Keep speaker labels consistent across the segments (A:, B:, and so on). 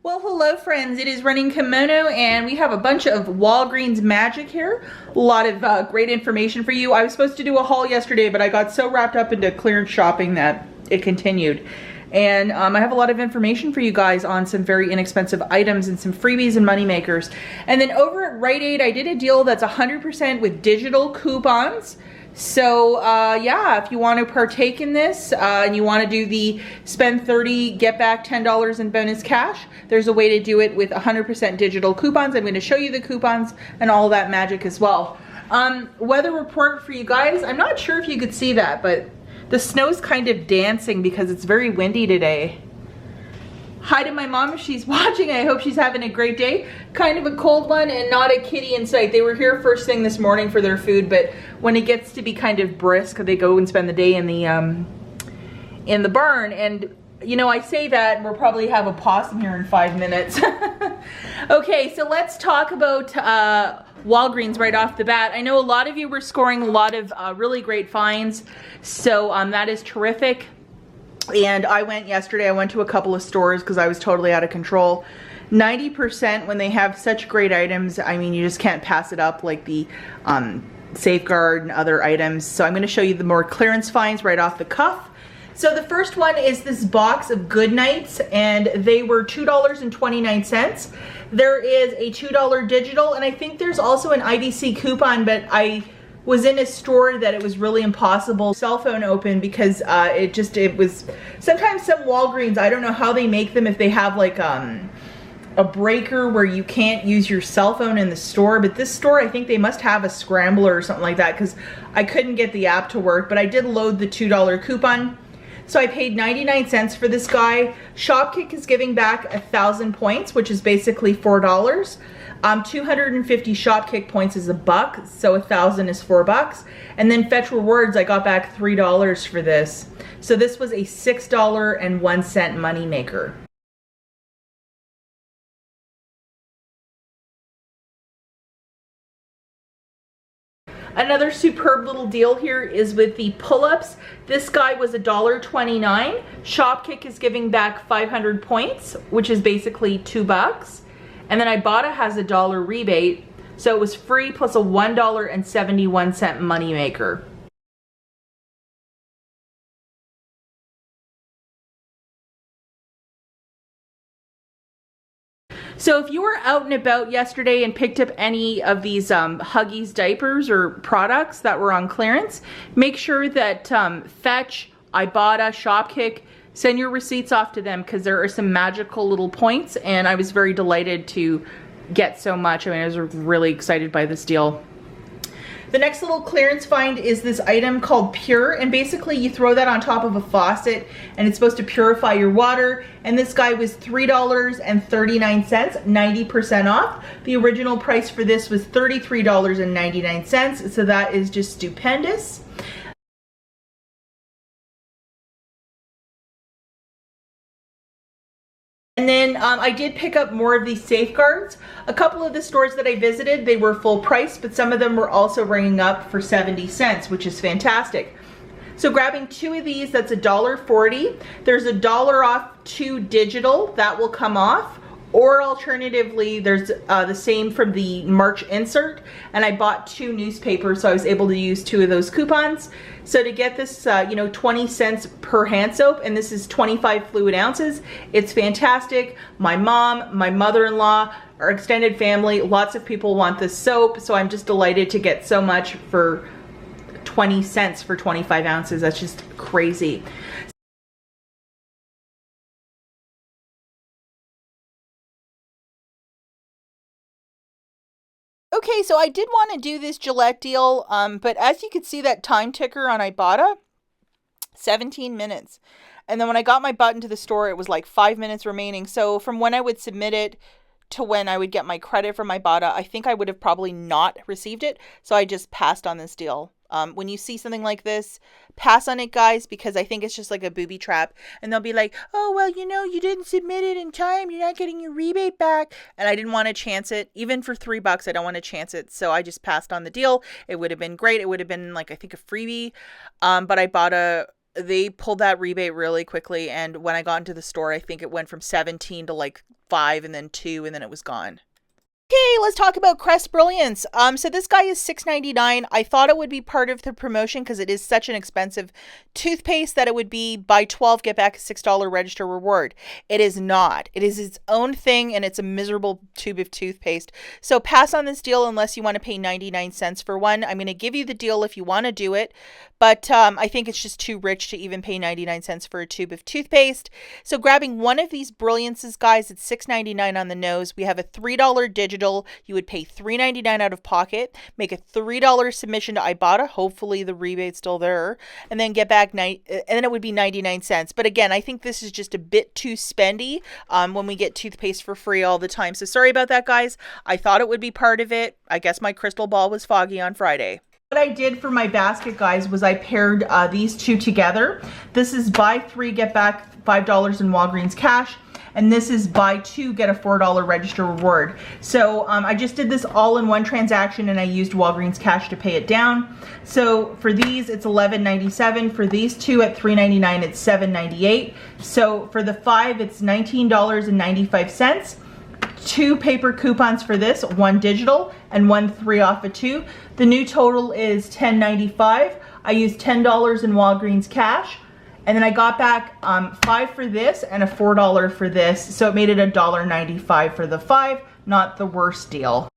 A: Well, hello friends, it is Running Kimono and we have a bunch of Walgreens magic here. A lot of great information for you. I was supposed to do a haul yesterday, but I got so wrapped up into clearance shopping that it continued. And I have a lot of information for you guys on some very inexpensive items and some freebies and money makers. And then over at Rite Aid, I did a deal that's 100% with digital coupons. So yeah, if you want to partake in this and you want to do the spend 30, get back $10 in bonus cash, there's a way to do it with 100% digital coupons. I'm going to show you the coupons and all that magic as well. Weather report for you guys. I'm not sure if you could see that, but the snow's kind of dancing because it's very windy today. Hi to my mom if she's watching. I hope she's having a great day. Kind of a cold one and not a kitty in sight. They were here first thing this morning for their food, but when it gets to be kind of brisk, they go and spend the day in the barn. And you know, I say that and we'll probably have a possum here in 5 minutes. Okay, so let's talk about Walgreens right off the bat. I know a lot of you were scoring a lot of really great finds, so that is terrific. And I went yesterday, I went to a couple of stores because I was totally out of control. 90% when they have such great items, I mean, you just can't pass it up, like the Safeguard and other items. So I'm going to show you the more clearance finds right off the cuff. So the first one is this box of Good Nights, and they were $2.29. There is a $2 digital, and I think there's also an IBC coupon, but I was in a store that it was really impossible cell phone open because it was sometimes some Walgreens, I don't know how they make them, if they have like a breaker where you can't use your cell phone in the store, but this store I think they must have a scrambler or something like that because I couldn't get the app to work. But I did load the $2 coupon, so I paid 99 cents for this guy. Shopkick is giving back 1,000 points, which is basically $4. 250 Shopkick points is $1, so 1,000 is $4. And then Fetch Rewards, I got back $3 for this. So this was a $6.01 money maker. Another superb little deal here is with the pull-ups. This guy was $1.29. Shopkick is giving back 500 points, which is basically $2. And then IBOTTA has a $1 rebate, so it was free plus a $1.71 moneymaker. So if you were out and about yesterday and picked up any of these Huggies diapers or products that were on clearance, make sure that Fetch, IBOTTA, Shopkick, send your receipts off to them because there are some magical little points, and I was very delighted to get so much. I mean, I was really excited by this deal. The next little clearance find is this item called Pure, and basically you throw that on top of a faucet and it's supposed to purify your water, and this guy was $3.39, 90% off. The original price for this was $33.99, so that is just stupendous. And then I did pick up more of these safeguards. A couple of the stores that I visited, they were full price, but some of them were also ringing up for 70 cents, which is fantastic. So grabbing 2 of these, that's $1.40. There's $1 off 2 digital, that will come off. Or alternatively, there's the same from the March insert, and I bought 2 newspapers, so I was able to use 2 of those coupons. So to get this, you know, 20 cents per hand soap, and this is 25 fluid ounces, it's fantastic. My mom, my mother-in-law, our extended family, lots of people want this soap, so I'm just delighted to get so much for 20 cents for 25 ounces. That's just crazy. Okay, so I did want to do this Gillette deal, but as you can see that time ticker on IBOTTA, 17 minutes. And then when I got my button to the store, it was like 5 minutes remaining. So from when I would submit it to when I would get my credit from IBOTTA, I think I would have probably not received it. So I just passed on this deal. When you see something like this, pass on it, guys, because I think it's just like a booby trap. And they'll be like, oh, well, you know, you didn't submit it in time. You're not getting your rebate back. And I didn't want to chance it. Even for $3, I don't want to chance it. So I just passed on the deal. It would have been great. It would have been like, I think, a freebie. But they pulled that rebate really quickly. And when I got into the store, I think it went from 17 to like 5 and then 2 and then it was gone. Okay, let's talk about Crest Brilliance. So this guy is $6.99. I thought it would be part of the promotion because it is such an expensive toothpaste that it would be buy 12, get back a $6 register reward. It is not. It is its own thing and it's a miserable tube of toothpaste. So pass on this deal unless you want to pay 99 cents for one. I'm going to give you the deal if you want to do it, but I think it's just too rich to even pay 99 cents for a tube of toothpaste. So grabbing one of these Brilliances, guys, it's $6.99 on the nose. We have a $3 digital. You would pay $3.99 out of pocket, make a $3 submission to IBOTTA. Hopefully the rebate's still there, and then get back and then it would be 99 cents. But again, I think this is just a bit too spendy when we get toothpaste for free all the time. So sorry about that, guys. I thought it would be part of it. I guess my crystal ball was foggy on Friday. What I did for my basket, guys, was I paired these two together. This is buy 3, get back $5 in Walgreens cash. And this is buy 2, get a $4 register reward. So I just did this all in one transaction and I used Walgreens cash to pay it down. So for these, it's $11.97. For these two at $3.99, it's $7.98. So for the 5, it's $19.95. 2 paper coupons for this, 1 digital and 1 3 off of 2. The new total is $10.95. I used $10 in Walgreens cash. And then I got back $5 for this and a $4 for this. So it made it $1.95 for the 5. Not the worst deal.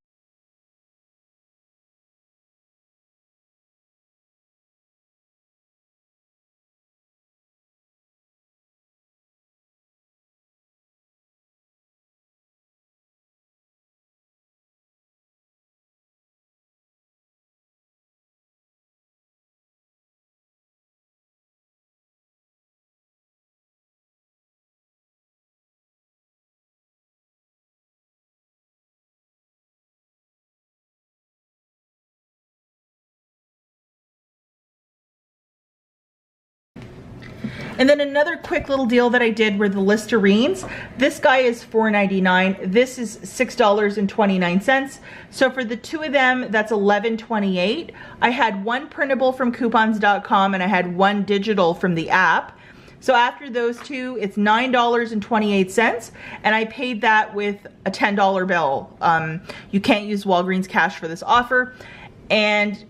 A: And then another quick little deal that I did were the Listerines. This guy is $4.99. This is $6.29. So for the 2 of them, that's $11.28. I had 1 printable from coupons.com and I had 1 digital from the app. So after those 2, it's $9.28, and I paid that with a $10 bill. You can't use Walgreens cash for this offer. And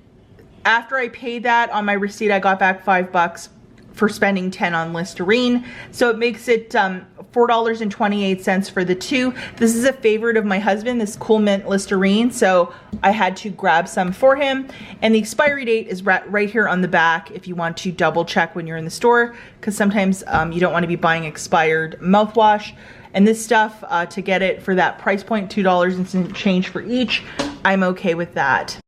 A: after I paid that on my receipt, I got back $5 for spending 10 on Listerine. So it makes it $4.28 for the 2. This is a favorite of my husband, this Cool Mint Listerine, so I had to grab some for him. And the expiry date is right here on the back if you want to double check when you're in the store, because sometimes you don't want to be buying expired mouthwash. And this stuff, to get it for that price point, $2 and some change for each, I'm okay with that.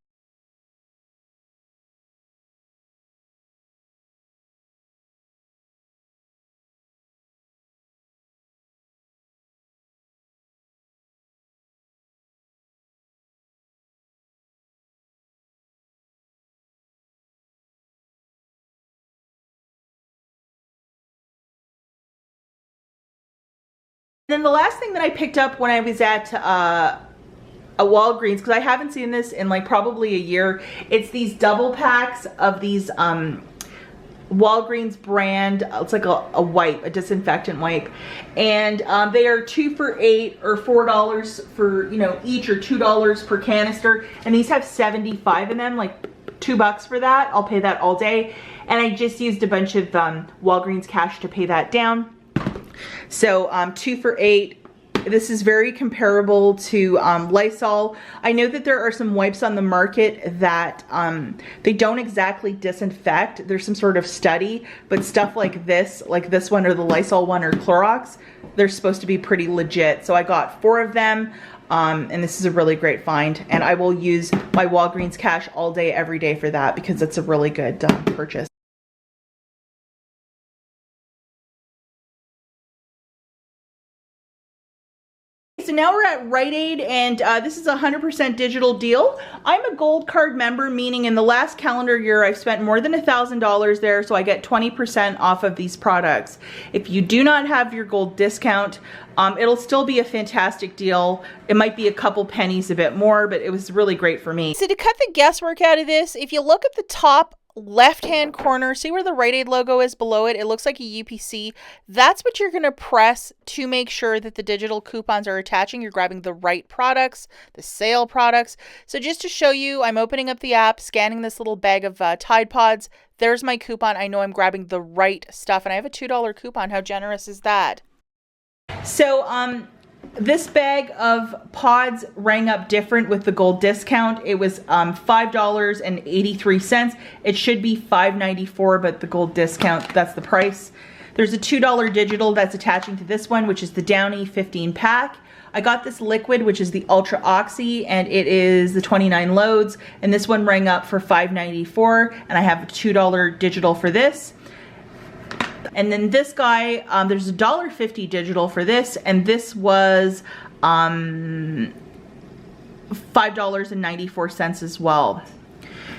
A: Then the last thing that I picked up when I was at a Walgreens, because I haven't seen this in like probably a year, it's these double packs of these Walgreens brand, it's like a wipe, a disinfectant wipe, and they are 2 for $8 or $4 for, you know, each, or $2 per canister, and these have 75 in them, like $2 for that. I'll pay that all day. And I just used a bunch of Walgreens cash to pay that down. So 2 for $8. This is very comparable to Lysol. I know that there are some wipes on the market that they don't exactly disinfect. There's some sort of study, but stuff like this one or the Lysol one or Clorox, they're supposed to be pretty legit. So I got 4 of them, and this is a really great find. And I will use my Walgreens cash all day, every day for that, because it's a really good purchase. So now we're at Rite Aid, and this is a 100% digital deal. I'm a gold card member, meaning in the last calendar year I've spent more than $1,000 there, so I get 20% off of these products. If you do not have your gold discount, it'll still be a fantastic deal. It might be a couple pennies a bit more, but it was really great for me. So to cut the guesswork out of this, if you look at the top left-hand corner, see where the Rite Aid logo is below it? It looks like a UPC. That's what you're going to press to make sure that the digital coupons are attaching. You're grabbing the right products, the sale products. So just to show you, I'm opening up the app, scanning this little bag of Tide Pods. There's my coupon. I know I'm grabbing the right stuff, and I have a $2 coupon. How generous is that? So, this bag of pods rang up different with the gold discount. It was $5.83. It should be $5.94, but the gold discount, that's the price. There's a $2 digital that's attaching to this one, which is the Downy 15 pack. I got this liquid, which is the Ultra Oxy, and it is the 29 loads. And this one rang up for $5.94, and I have a $2 digital for this. And then this guy, there's a $1.50 digital for this, and this was $5.94 as well.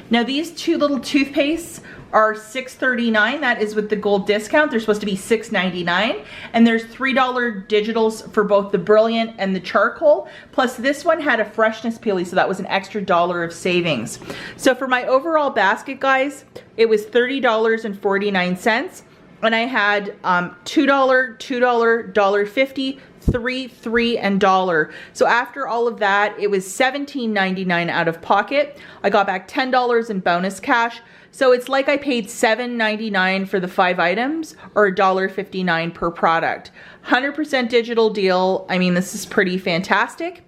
A: Now these two little toothpastes are $6.39. That is with the gold discount. They're supposed to be $6.99. And there's $3 digitals for both the Brilliant and the charcoal. Plus this one had a freshness peely, so that was an extra $1 of savings. So for my overall basket, guys, it was $30.49. And I had $2, $1.50, $3, and $1. So after all of that, it was $17.99 out of pocket. I got back $10 in bonus cash. So it's like I paid $7.99 for the 5 items, or $1.59 per product. 100% digital deal. I mean, this is pretty fantastic.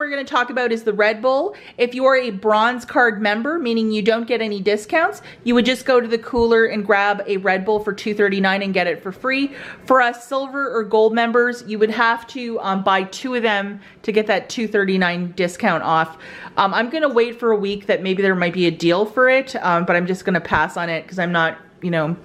A: We're going to talk about is the Red Bull. If you are a bronze card member, meaning you don't get any discounts, you would just go to the cooler and grab a Red Bull for $2.39 and get it for free. For us silver or gold members, you would have to buy 2 of them to get that $2.39 discount off. I'm going to wait for a week that maybe there might be a deal for it, but I'm just going to pass on it because I'm not, you know,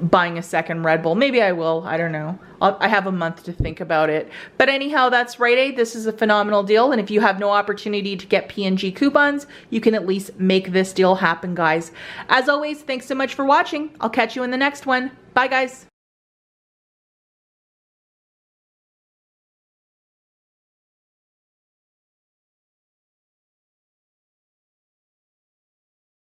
A: buying a second Red Bull. Maybe I will, I don't know. I have a month to think about it. But anyhow, that's Rite Aid. This is a phenomenal deal. And if you have no opportunity to get P&G coupons, you can at least make this deal happen, guys. As always, thanks so much for watching. I'll catch you in the next one. Bye, guys.